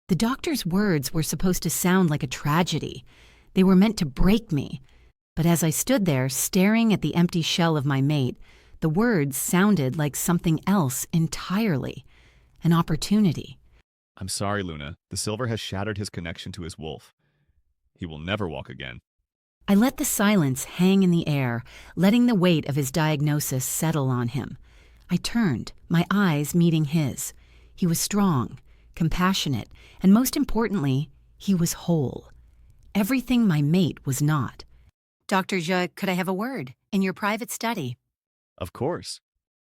The doctor's words were supposed to sound like a tragedy. They were meant to break me. But as I stood there staring at the empty shell of my mate, the words sounded like something else entirely. An opportunity. I'm sorry, Luna. The silver has shattered his connection to his wolf. He will never walk again. I let the silence hang in the air, letting the weight of his diagnosis settle on him. I turned, my eyes meeting his. He was strong, compassionate, and most importantly, he was whole. Everything my mate was not. Dr. Je, could I have a word? In your private study. Of course.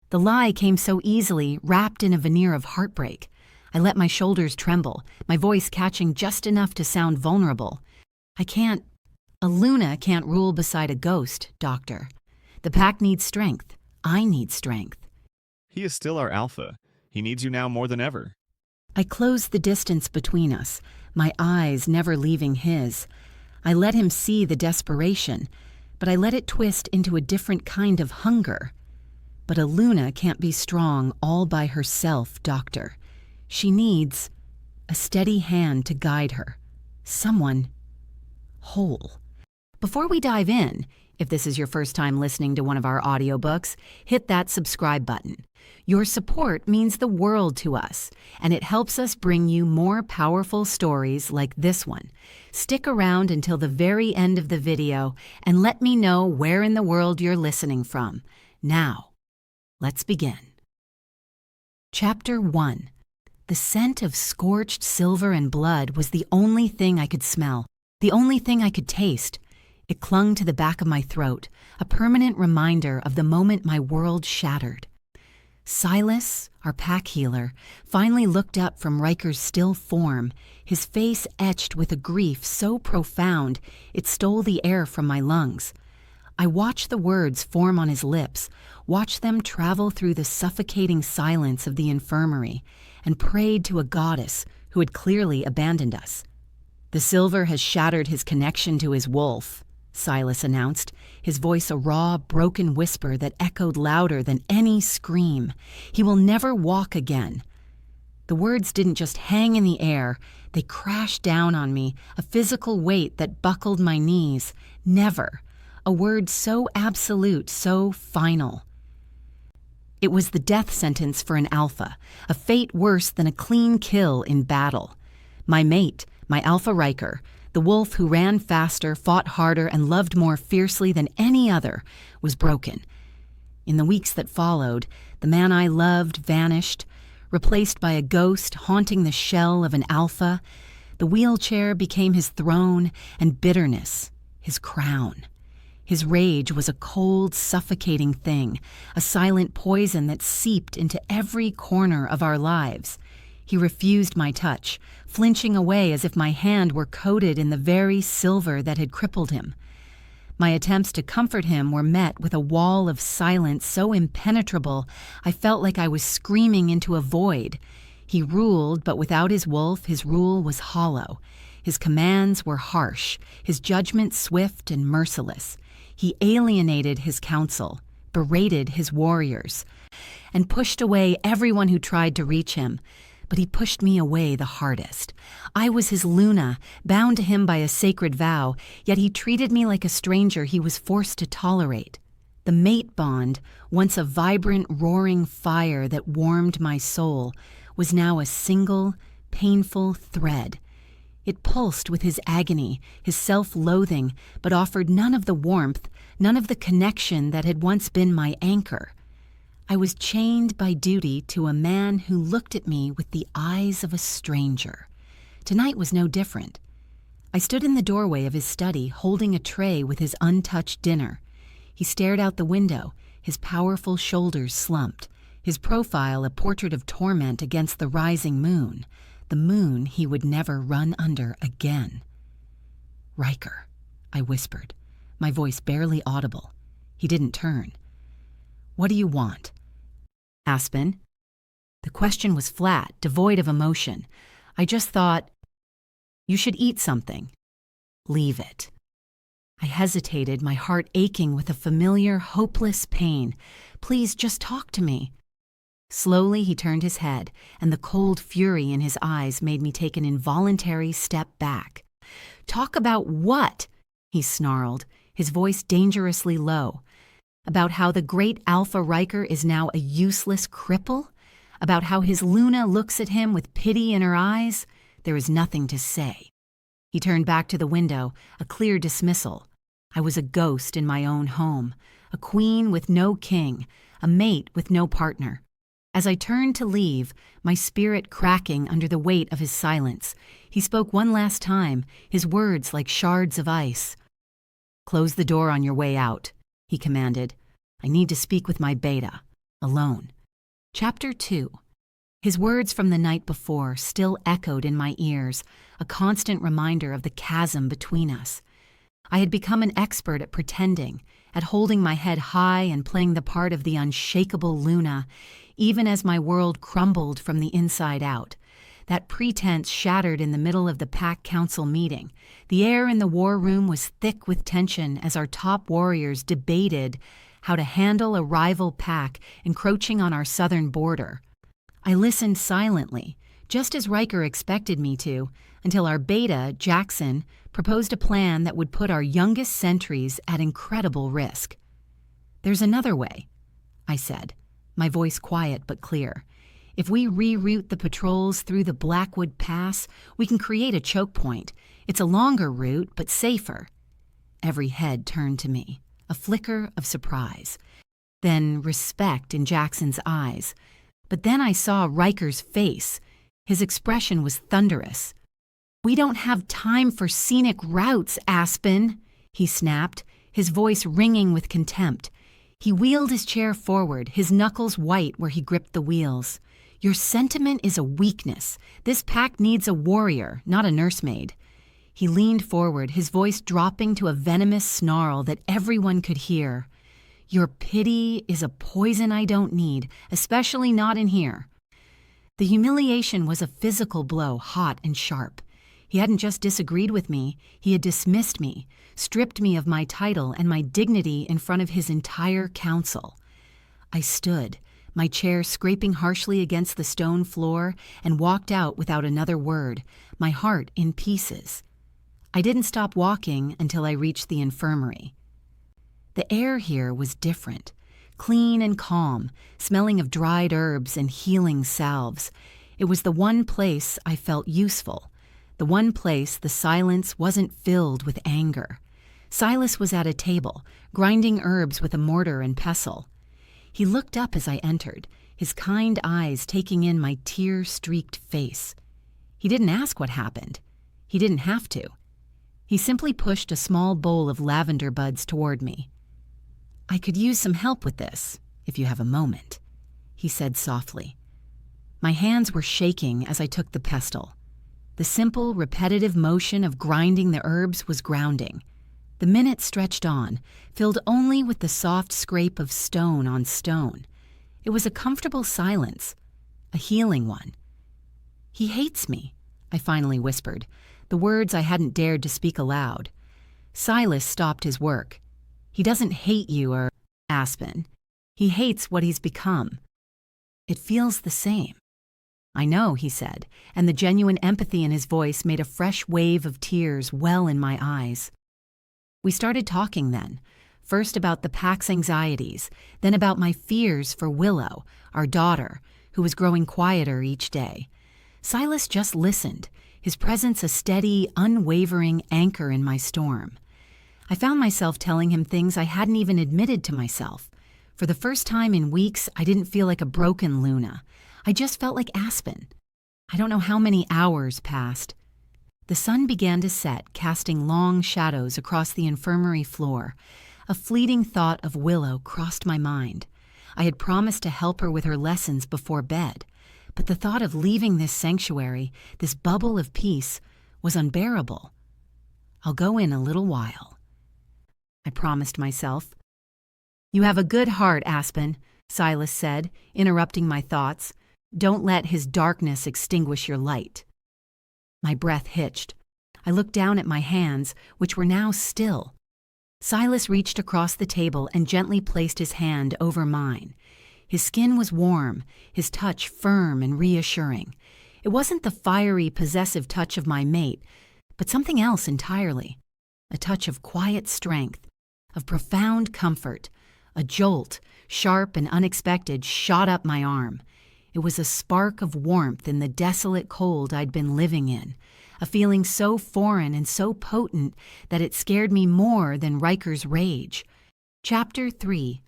The lie came so easily, wrapped in a veneer of heartbreak. I let my shoulders tremble, my voice catching just enough to sound vulnerable. A Luna can't rule beside a ghost, Doctor. The pack needs strength. I need strength. He is still our alpha. He needs you now more than ever. I closed the distance between us, my eyes never leaving his. I let him see the desperation, but I let it twist into a different kind of hunger. But a Luna can't be strong all by herself, Doctor. She needs a steady hand to guide her. Someone whole. Before we dive in, if this is your first time listening to one of our audiobooks, hit that subscribe button. Your support means the world to us, and it helps us bring you more powerful stories like this one. Stick around until the very end of the video and let me know where in the world you're listening from. Now, let's begin. Chapter 1. The scent of scorched silver and blood was the only thing I could smell, the only thing I could taste. It clung to the back of my throat, a permanent reminder of the moment my world shattered. Silas, our pack healer, finally looked up from Ryker's still form, his face etched with a grief so profound it stole the air from my lungs. I watched the words form on his lips, watched them travel through the suffocating silence of the infirmary, and prayed to a goddess who had clearly abandoned us. The silver has shattered his connection to his wolf, Silas announced, his voice a raw, broken whisper that echoed louder than any scream. He will never walk again. The words didn't just hang in the air, they crashed down on me, a physical weight that buckled my knees. Never. A word so absolute, so final. It was the death sentence for an alpha, a fate worse than a clean kill in battle. My mate, my Alpha Ryker, the wolf who ran faster, fought harder, and loved more fiercely than any other, was broken. In the weeks that followed, the man I loved vanished, replaced by a ghost haunting the shell of an alpha. The wheelchair became his throne, and bitterness, his crown. His rage was a cold, suffocating thing, a silent poison that seeped into every corner of our lives. He refused my touch, flinching away as if my hand were coated in the very silver that had crippled him. My attempts to comfort him were met with a wall of silence so impenetrable I felt like I was screaming into a void. He ruled, but without his wolf, his rule was hollow. His commands were harsh, his judgment swift and merciless. He alienated his council, berated his warriors, and pushed away everyone who tried to reach him. But he pushed me away the hardest. I was his Luna, bound to him by a sacred vow, yet he treated me like a stranger he was forced to tolerate. The mate bond, once a vibrant, roaring fire that warmed my soul, was now a single, painful thread. It pulsed with his agony, his self-loathing, but offered none of the warmth, none of the connection that had once been my anchor. I was chained by duty to a man who looked at me with the eyes of a stranger. Tonight was no different. I stood in the doorway of his study, holding a tray with his untouched dinner. He stared out the window, his powerful shoulders slumped, his profile a portrait of torment against the rising moon, the moon he would never run under again. "Ryker," I whispered, my voice barely audible. He didn't turn. "What do you want?" "Aspen?" The question was flat, devoid of emotion. I just thought, "You should eat something." "Leave it." I hesitated, my heart aching with a familiar, hopeless pain. "Please, just talk to me." Slowly he turned his head, and the cold fury in his eyes made me take an involuntary step back. "Talk about what?" he snarled, his voice dangerously low. "About how the great Alpha Ryker is now a useless cripple? About how his Luna looks at him with pity in her eyes? There is nothing to say." He turned back to the window, a clear dismissal. I was a ghost in my own home, a queen with no king, a mate with no partner. As I turned to leave, my spirit cracking under the weight of his silence, he spoke one last time, his words like shards of ice. "Close the door on your way out," he commanded. "I need to speak with my beta, alone." Chapter 2. His words from the night before still echoed in my ears, a constant reminder of the chasm between us. I had become an expert at pretending, at holding my head high and playing the part of the unshakable Luna, even as my world crumbled from the inside out. That pretense shattered in the middle of the pack council meeting. The air in the war room was thick with tension as our top warriors debated how to handle a rival pack encroaching on our southern border. I listened silently, just as Ryker expected me to, until our beta, Jackson, proposed a plan that would put our youngest sentries at incredible risk. "There's another way," I said, my voice quiet but clear. "If we reroute the patrols through the Blackwood Pass, we can create a choke point. It's a longer route, but safer." Every head turned to me, a flicker of surprise. Then respect in Jackson's eyes. But then I saw Ryker's face. His expression was thunderous. "We don't have time for scenic routes, Aspen," he snapped, his voice ringing with contempt. He wheeled his chair forward, his knuckles white where he gripped the wheels. "Your sentiment is a weakness. This pack needs a warrior, not a nursemaid." He leaned forward, his voice dropping to a venomous snarl that everyone could hear. "Your pity is a poison I don't need, especially not in here." The humiliation was a physical blow, hot and sharp. He hadn't just disagreed with me, he had dismissed me, stripped me of my title and my dignity in front of his entire council. I stood, my chair scraping harshly against the stone floor, and walked out without another word, my heart in pieces. I didn't stop walking until I reached the infirmary. The air here was different, clean and calm, smelling of dried herbs and healing salves. It was the one place I felt useful, the one place the silence wasn't filled with anger. Silas was at a table, grinding herbs with a mortar and pestle. He looked up as I entered, his kind eyes taking in my tear-streaked face. He didn't ask what happened. He didn't have to. He simply pushed a small bowl of lavender buds toward me. "I could use some help with this, if you have a moment," he said softly. My hands were shaking as I took the pestle. The simple, repetitive motion of grinding the herbs was grounding. The minutes stretched on, filled only with the soft scrape of stone on stone. It was a comfortable silence, a healing one. "He hates me," I finally whispered, the words I hadn't dared to speak aloud. Silas stopped his work. "He doesn't hate you, Aspen. He hates what he's become." "It feels the same." "I know," he said, and the genuine empathy in his voice made a fresh wave of tears well in my eyes. We started talking then, first about the pack's anxieties, then about my fears for Willow, our daughter, who was growing quieter each day. Silas just listened, his presence a steady, unwavering anchor in my storm. I found myself telling him things I hadn't even admitted to myself. For the first time in weeks, I didn't feel like a broken Luna. I just felt like Aspen. I don't know how many hours passed. The sun began to set, casting long shadows across the infirmary floor. A fleeting thought of Willow crossed my mind. I had promised to help her with her lessons before bed, but the thought of leaving this sanctuary, this bubble of peace, was unbearable. "I'll go in a little while," I promised myself. "You have a good heart, Aspen," Silas said, interrupting my thoughts. "Don't let his darkness extinguish your light." My breath hitched. I looked down at my hands, which were now still. Silas reached across the table and gently placed his hand over mine. His skin was warm, his touch firm and reassuring. It wasn't the fiery, possessive touch of my mate, but something else entirely. A touch of quiet strength, of profound comfort. A jolt, sharp and unexpected, shot up my arm. It was a spark of warmth in the desolate cold I'd been living in, a feeling so foreign and so potent that it scared me more than Ryker's rage. Chapter 3.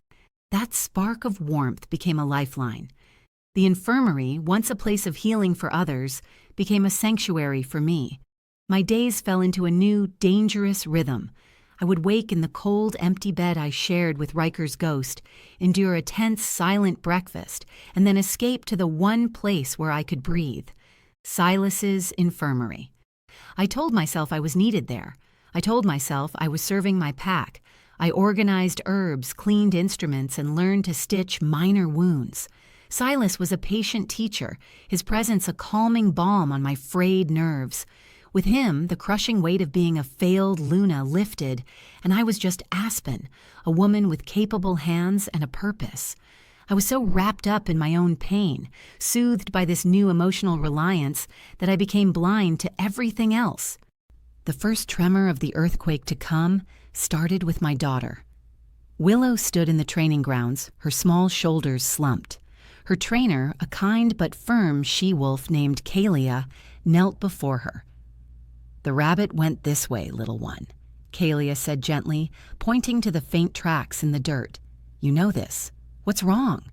That spark of warmth became a lifeline. The infirmary, once a place of healing for others, became a sanctuary for me. My days fell into a new, dangerous rhythm. I would wake in the cold, empty bed I shared with Ryker's ghost, endure a tense, silent breakfast, and then escape to the one place where I could breathe. Silas's infirmary. I told myself I was needed there. I told myself I was serving my pack. I organized herbs, cleaned instruments, and learned to stitch minor wounds. Silas was a patient teacher, his presence a calming balm on my frayed nerves. With him, the crushing weight of being a failed Luna lifted, and I was just Aspen, a woman with capable hands and a purpose. I was so wrapped up in my own pain, soothed by this new emotional reliance, that I became blind to everything else. The first tremor of the earthquake to come started with my daughter. Willow stood in the training grounds, her small shoulders slumped. Her trainer, a kind but firm she-wolf named Kalia, knelt before her. "The rabbit went this way, little one," Kalia said gently, pointing to the faint tracks in the dirt. "You know this. What's wrong?"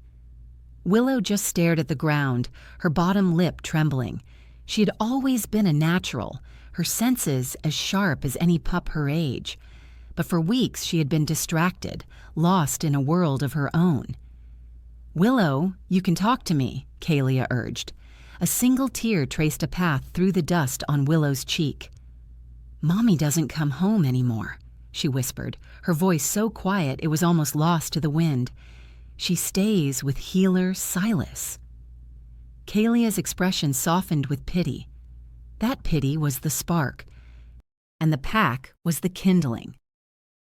Willow just stared at the ground, her bottom lip trembling. She had always been a natural, her senses as sharp as any pup her age. But for weeks she had been distracted, lost in a world of her own. "Willow, you can talk to me," Kalia urged. A single tear traced a path through the dust on Willow's cheek. "Mommy doesn't come home anymore," she whispered, her voice so quiet it was almost lost to the wind. "She stays with healer Silas." Kalia's expression softened with pity. That pity was the spark, and the pack was the kindling.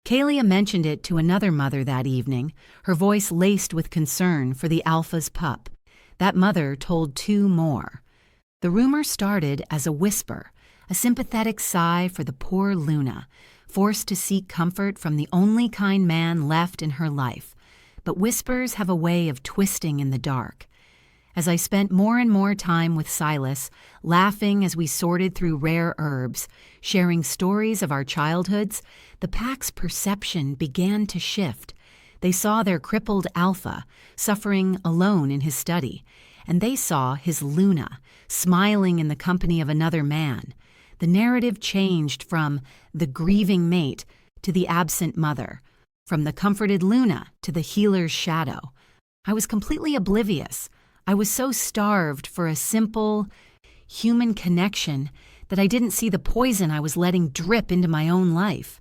Kalia mentioned it to another mother that evening, her voice laced with concern for the Alpha's pup. That mother told 2 more. The rumor started as a whisper, a sympathetic sigh for the poor Luna, forced to seek comfort from the only kind man left in her life. But whispers have a way of twisting in the dark. As I spent more and more time with Silas, laughing as we sorted through rare herbs, sharing stories of our childhoods, the pack's perception began to shift. They saw their crippled Alpha, suffering alone in his study, and they saw his Luna, smiling in the company of another man. The narrative changed from the grieving mate to the absent mother, from the comforted Luna to the healer's shadow. I was completely oblivious. I was so starved for a simple, human connection that I didn't see the poison I was letting drip into my own life.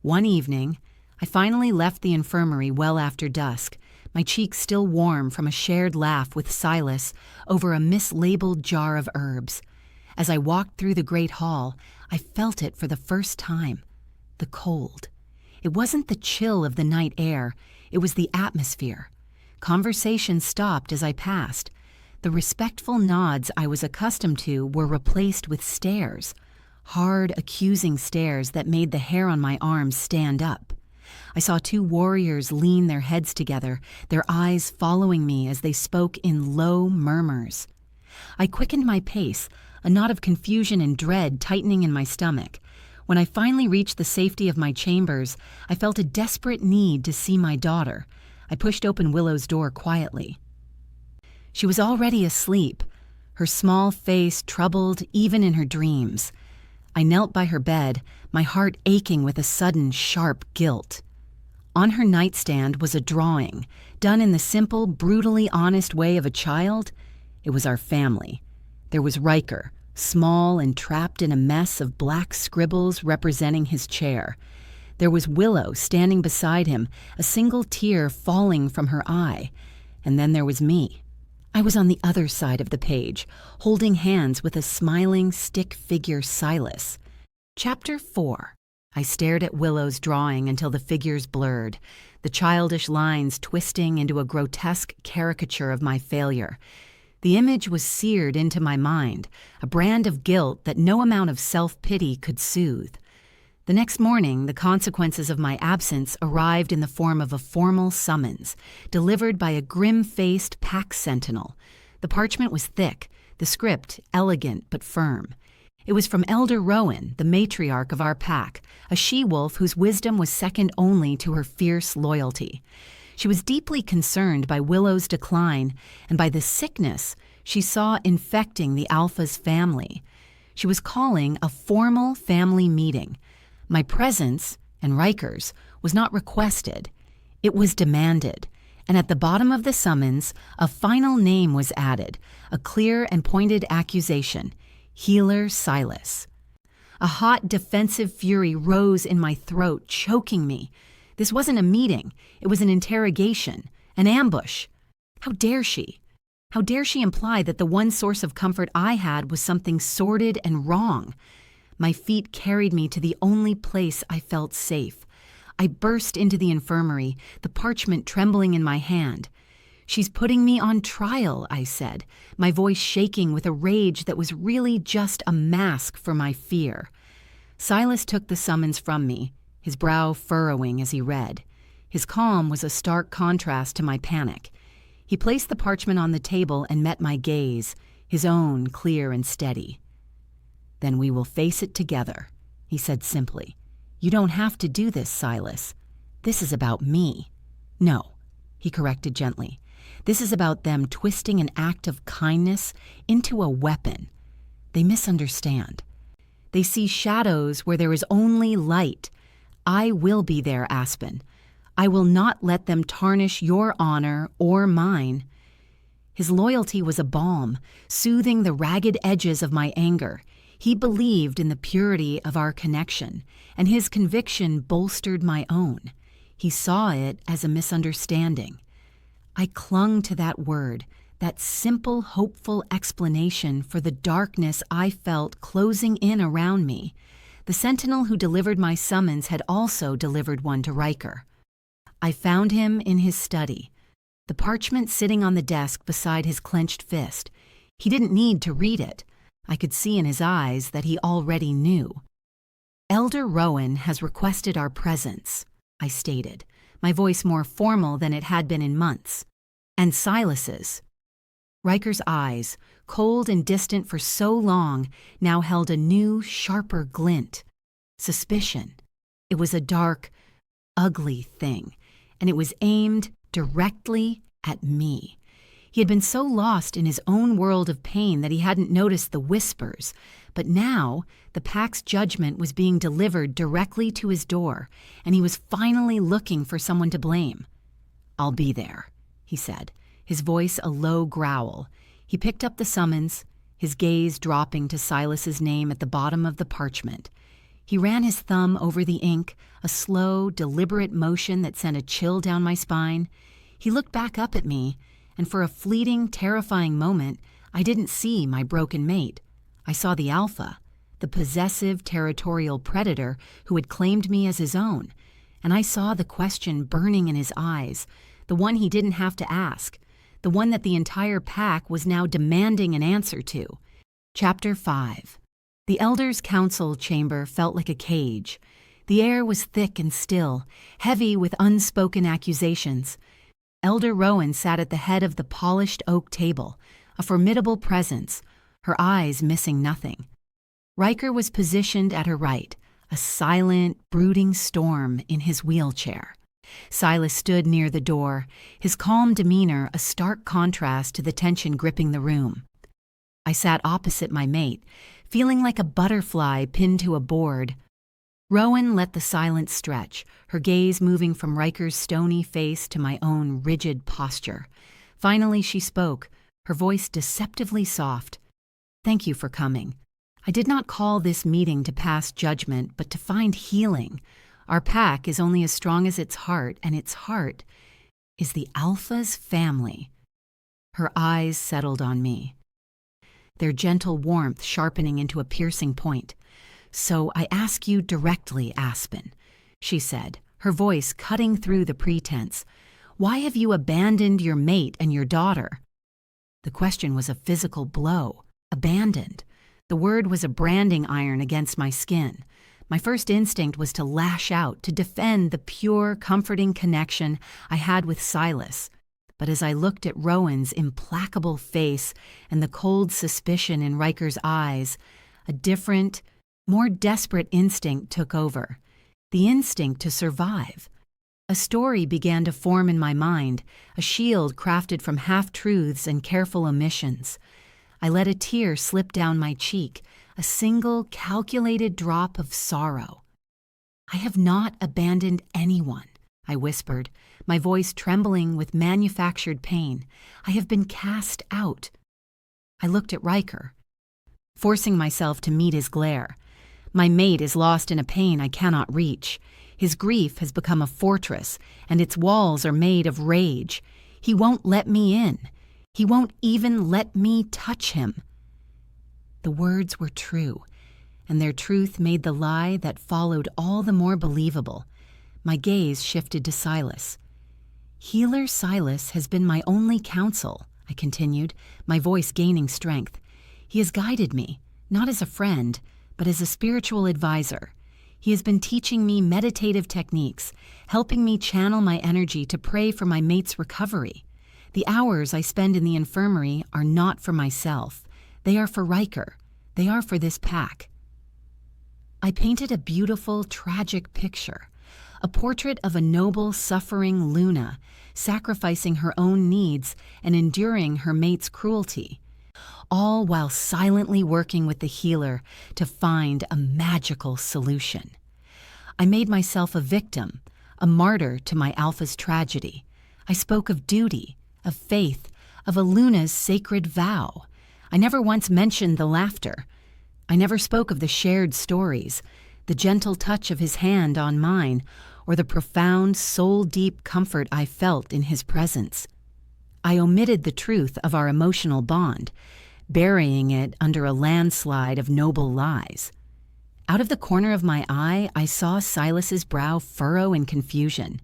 One evening, I finally left the infirmary well after dusk, my cheeks still warm from a shared laugh with Silas over a mislabeled jar of herbs. As I walked through the great hall, I felt it for the first time. The cold. It wasn't the chill of the night air, it was the atmosphere. Conversation stopped as I passed. The respectful nods I was accustomed to were replaced with stares, hard, accusing stares that made the hair on my arms stand up. I saw 2 warriors lean their heads together, their eyes following me as they spoke in low murmurs. I quickened my pace, a knot of confusion and dread tightening in my stomach. When I finally reached the safety of my chambers, I felt a desperate need to see my daughter. I pushed open Willow's door quietly. She was already asleep, her small face troubled even in her dreams. I knelt by her bed, my heart aching with a sudden, sharp guilt. On her nightstand was a drawing, done in the simple, brutally honest way of a child. It was our family. There was Ryker, small and trapped in a mess of black scribbles representing his chair. There was Willow standing beside him, a single tear falling from her eye. And then there was me. I was on the other side of the page, holding hands with a smiling stick figure Silas. Chapter 4. I stared at Willow's drawing until the figures blurred. the childish lines twisting into a grotesque caricature of my failure. The image was seared into my mind, a brand of guilt that no amount of self-pity could soothe. The next morning, the consequences of my absence arrived in the form of a formal summons, delivered by a grim-faced pack sentinel. The parchment was thick, the script elegant but firm. It was from Elder Rowan, the matriarch of our pack, a she-wolf whose wisdom was second only to her fierce loyalty. She was deeply concerned by Willow's decline and by the sickness she saw infecting the Alpha's family. She was calling a formal family meeting. My presence, and Ryker's, was not requested. It was demanded. And at the bottom of the summons, a final name was added, a clear and pointed accusation: Healer Silas. A hot, defensive fury rose in my throat, choking me. This wasn't a meeting. It was an interrogation, an ambush. How dare she? How dare she imply that the one source of comfort I had was something sordid and wrong? My feet carried me to the only place I felt safe. I burst into the infirmary, the parchment trembling in my hand. "She's putting me on trial," I said, my voice shaking with a rage that was really just a mask for my fear. Silas took the summons from me, his brow furrowing as he read. His calm was a stark contrast to my panic. He placed the parchment on the table and met my gaze, his own clear and steady. "Then we will face it together," he said simply. "You don't have to do this, Silas. This is about me." "No," he corrected gently. "This is about them twisting an act of kindness into a weapon. They misunderstand. They see shadows where there is only light. I will be there, Aspen. I will not let them tarnish your honor or mine." His loyalty was a balm, soothing the ragged edges of my anger. He believed in the purity of our connection, and his conviction bolstered my own. He saw it as a misunderstanding. I clung to that word, that simple, hopeful explanation for the darkness I felt closing in around me. The sentinel who delivered my summons had also delivered one to Ryker. I found him in his study, the parchment sitting on the desk beside his clenched fist. He didn't need to read it. I could see in his eyes that he already knew. "Elder Rowan has requested our presence," I stated, my voice more formal than it had been in months. "And Silas's." Ryker's eyes, cold and distant for so long, now held a new, sharper glint. Suspicion. It was a dark, ugly thing, and it was aimed directly at me. He had been so lost in his own world of pain that he hadn't noticed the whispers, but now the pack's judgment was being delivered directly to his door, and he was finally looking for someone to blame. "I'll be there," he said, his voice a low growl. He picked up the summons, his gaze dropping to Silas's name at the bottom of the parchment. He ran his thumb over the ink, a slow, deliberate motion that sent a chill down my spine. He looked back up at me, and for a fleeting, terrifying moment, I didn't see my broken mate. I saw the Alpha, the possessive, territorial predator who had claimed me as his own, and I saw the question burning in his eyes, the one he didn't have to ask, the one that the entire pack was now demanding an answer to. Chapter 5. The Elders' Council chamber felt like a cage. The air was thick and still, heavy with unspoken accusations. Elder Rowan sat at the head of the polished oak table, a formidable presence, her eyes missing nothing. Ryker was positioned at her right, a silent, brooding storm in his wheelchair. Silas stood near the door, his calm demeanor a stark contrast to the tension gripping the room. I sat opposite my mate, feeling like a butterfly pinned to a board. Rowan let the silence stretch, her gaze moving from Ryker's stony face to my own rigid posture. Finally she spoke, her voice deceptively soft. "Thank you for coming. I did not call this meeting to pass judgment, but to find healing. Our pack is only as strong as its heart, and its heart is the Alpha's family." Her eyes settled on me, their gentle warmth sharpening into a piercing point. "So I ask you directly, Aspen," she said, her voice cutting through the pretense. "Why have you abandoned your mate and your daughter?" The question was a physical blow. Abandoned. The word was a branding iron against my skin. My first instinct was to lash out, to defend the pure, comforting connection I had with Silas. But as I looked at Rowan's implacable face and the cold suspicion in Ryker's eyes, a different, more desperate instinct took over. The instinct to survive. A story began to form in my mind, a shield crafted from half-truths and careful omissions. I let a tear slip down my cheek, a single calculated drop of sorrow. "I have not abandoned anyone," I whispered, my voice trembling with manufactured pain. "I have been cast out." I looked at Ryker, forcing myself to meet his glare. My mate is lost in a pain I cannot reach. His grief has become a fortress, and its walls are made of rage. He won't let me in. He won't even let me touch him. The words were true, and their truth made the lie that followed all the more believable. My gaze shifted to Silas. "Healer Silas has been my only counsel," I continued, my voice gaining strength. "He has guided me, not as a friend, but as a spiritual advisor. He has been teaching me meditative techniques, helping me channel my energy to pray for my mate's recovery. The hours I spend in the infirmary are not for myself. They are for Ryker. They are for this pack." I painted a beautiful, tragic picture, a portrait of a noble, suffering Luna, sacrificing her own needs and enduring her mate's cruelty, all while silently working with the healer to find a magical solution. I made myself a victim, a martyr to my Alpha's tragedy. I spoke of duty, of faith, of a Luna's sacred vow. I never once mentioned the laughter. I never spoke of the shared stories, the gentle touch of his hand on mine, or the profound, soul-deep comfort I felt in his presence. I omitted the truth of our emotional bond, burying it under a landslide of noble lies. Out of the corner of my eye, I saw Silas's brow furrow in confusion.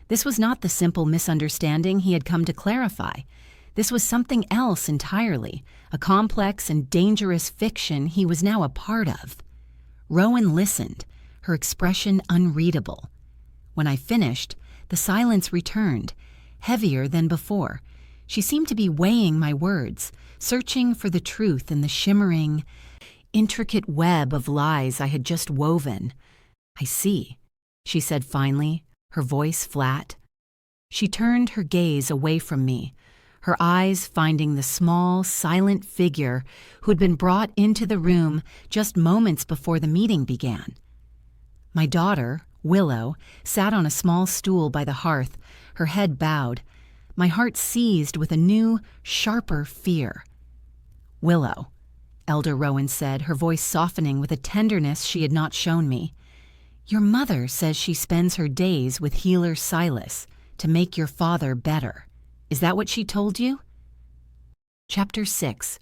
This was not the simple misunderstanding he had come to clarify. This was something else entirely, a complex and dangerous fiction he was now a part of. Rowan listened, her expression unreadable. When I finished, the silence returned, heavier than before. She seemed to be weighing my words, searching for the truth in the shimmering, intricate web of lies I had just woven. "I see," she said finally, her voice flat. She turned her gaze away from me, her eyes finding the small, silent figure who had been brought into the room just moments before the meeting began. My daughter, Willow, sat on a small stool by the hearth, her head bowed. My heart seized with a new, sharper fear. "Willow," Elder Rowan said, her voice softening with a tenderness she had not shown me. "Your mother says she spends her days with healer Silas to make your father better. Is that what she told you?" Chapter 6.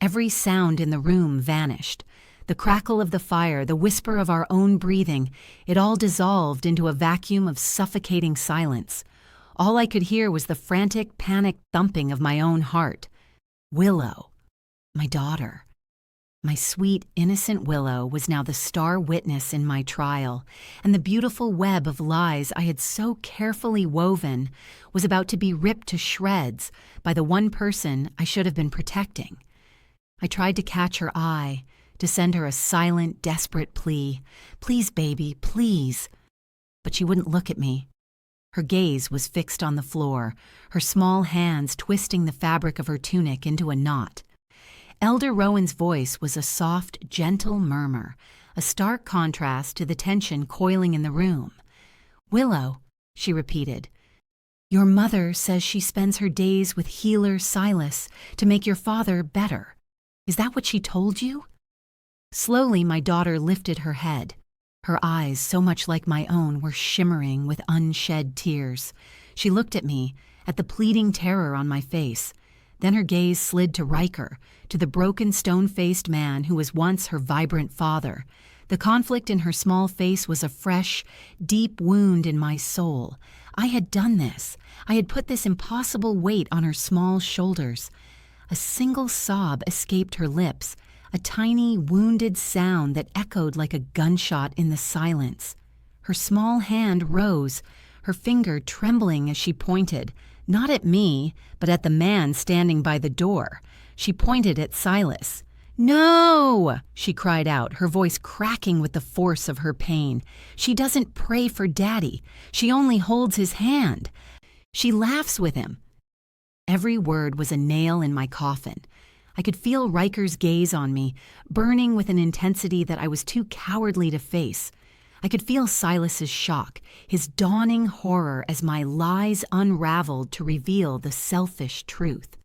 Every sound in the room vanished. The crackle of the fire, the whisper of our own breathing, it all dissolved into a vacuum of suffocating silence. All I could hear was the frantic, panicked thumping of my own heart. Willow, my daughter. My sweet, innocent Willow was now the star witness in my trial, and the beautiful web of lies I had so carefully woven was about to be ripped to shreds by the one person I should have been protecting. I tried to catch her eye, to send her a silent, desperate plea. "Please, baby, please." But she wouldn't look at me. Her gaze was fixed on the floor, her small hands twisting the fabric of her tunic into a knot. Elder Rowan's voice was a soft, gentle murmur, a stark contrast to the tension coiling in the room. "Willow," she repeated, "your mother says she spends her days with healer Silas to make your father better. Is that what she told you?" Slowly, my daughter lifted her head. Her eyes, so much like my own, were shimmering with unshed tears. She looked at me, at the pleading terror on my face. Then her gaze slid to Ryker, to the broken, stone-faced man who was once her vibrant father, The conflict in her small face was a fresh, deep wound in my soul. I had done this. I had put this impossible weight on her small shoulders. A single sob escaped her lips, a tiny, wounded sound that echoed like a gunshot in the silence. Her small hand rose, her finger trembling as she pointed, not at me, but at the man standing by the door. She pointed at Silas. "No!" she cried out, her voice cracking with the force of her pain. "She doesn't pray for Daddy. She only holds his hand. She laughs with him." Every word was a nail in my coffin. I could feel Ryker's gaze on me, burning with an intensity that I was too cowardly to face. I could feel Silas's shock, his dawning horror as my lies unraveled to reveal the selfish truth.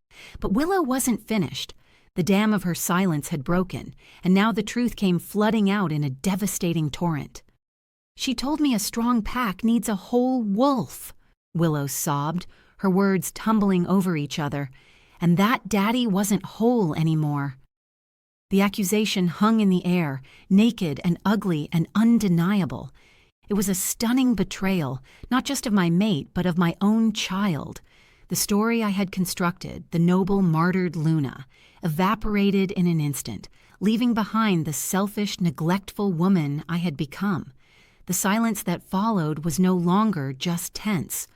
But Willow wasn't finished. The dam of her silence had broken, and now the truth came flooding out in a devastating torrent. "She told me a strong pack needs a whole wolf," Willow sobbed, her words tumbling over each other, "and that Daddy wasn't whole anymore." The accusation hung in the air, naked and ugly and undeniable. It was a stunning betrayal, not just of my mate, but of my own child. The story I had constructed, the noble martyred Luna, evaporated in an instant, leaving behind the selfish, neglectful woman I had become. The silence that followed was no longer just tense.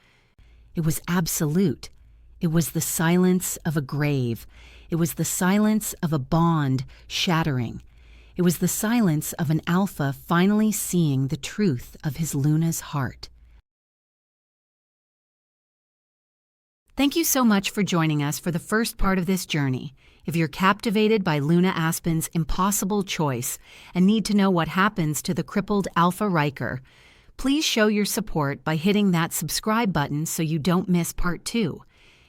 It was absolute. It was the silence of a grave. It was the silence of a bond shattering. It was the silence of an alpha finally seeing the truth of his Luna's heart. Thank you so much for joining us for the first part of this journey. If you're captivated by Luna Aspen's impossible choice and need to know what happens to the crippled Alpha Ryker, please show your support by hitting that subscribe button so you don't miss part 2.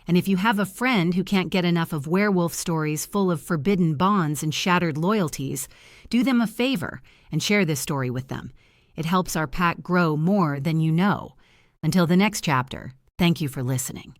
And if you have a friend who can't get enough of werewolf stories full of forbidden bonds and shattered loyalties, do them a favor and share this story with them. It helps our pack grow more than you know. Until the next chapter, thank you for listening.